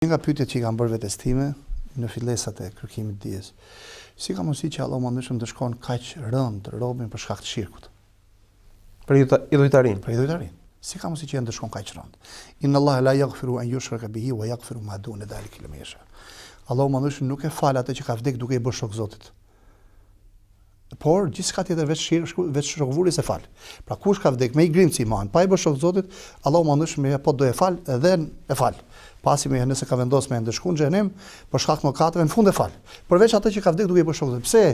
Nga pyetjet që i kam bërë vetes time në fillesat e kërkimit të dijes. Si ka mundësi që Allah më ndëshëm të shkon kaq rënd robën për shkak të shirkut? Për idhujtarin. Për idhujtarin. Si ka mundësi që ndëshkon kaq rënd? Inna Allah la yaghfiru an yushraka bihi wa yaghfiru ma duna dhalika liman yasha. Allahu më ndëshëm nuk e fal atë që ka vdek duke i bërë shok Zotit. Por gjithçka tjetër veç shokvurjes e fal. Pra kush ka vdek me igrimci iman, pa i bërë shok Zotit, Allahu më ndëshëm po do e fal edhe e fal. Pasi me nëse ka vendosur me ndëshkuar në xhenem, për shkak të mëkateve në fund e fal. Përveç atë që ka vdekur duke i bërë shok Zotit. Pse?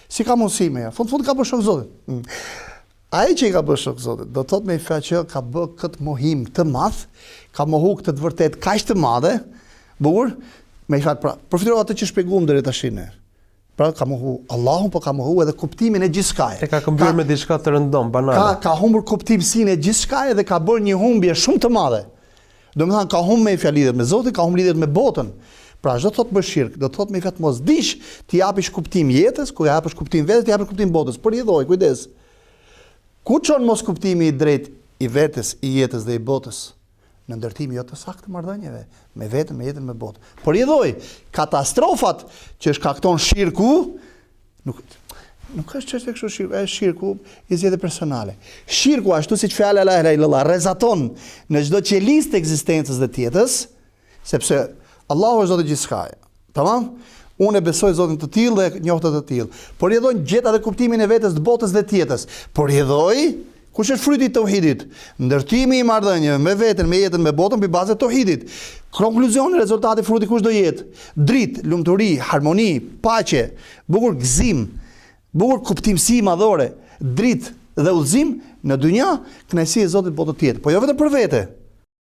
Si ka mundësi me? Fund ka bërë shok Zotit. Ai që i ka bërë shok Zotit, do të thotë me fjalë që ka bërë këtë mohim të madh, ka mohu këtë të vërtet kaq të madhe, bukur, me fjalë pra, përfitoi atë që shpjeguam deri tash ne. Pra ka mohu Allahun, po ka mohu edhe kuptimin e gjithçkaje. E ka këmbyer me diçka të rëndom, banale. Ka humbur kuptimsinë e gjithçkaje dhe ka bërë një humbje shumë të madhe. Domethënë ka humbur me fjalë lidhet me Zotin, ka humbur lidhet me botën. Pra çdo thot bësh shirk, do të thotë me fjalë mos dish, ti japish kuptim jetës, ku japësh kuptim vetes, ti japësh kuptim botës. Por jedhoj, kujdes. Ku çon mos kuptimi i drejt i vetes, i jetës dhe i botës? Në ndërtim jo të saktë marrëdhënieve, me veten, me jetën, me botën. Por jedhoj, katastrofat që shkakton shirku, nuk është çështë kështu shirku, është shirku i zgjedhje personale. Shirku ashtu siç fjala la ilaha illallah rrezaton në çdo qelistë të ekzistencës dhe të jetës, sepse Allahu është Zoti i gjithçkaje. Tamam? Unë besoj Zotin të tillë dhe njoh të tillë. Por jedhoj gjet atë kuptimin e vetes të botës dhe të jetës. Por jedhoj kush është fryti i tauhidit? Ndërtimi i marrëdhënieve me veten, me jetën, me botën mbi bazë të tauhidit. Konkluzioni, rezultati, fruti kush do jetë? Dritë, lumturi, harmoni, paqe, bukur gëzim, bukur kuptimsi madhore, dritë dhe udhëzim në dynja, kënaqësi e Zotit botë tjetër. Po jo vetëm për vete.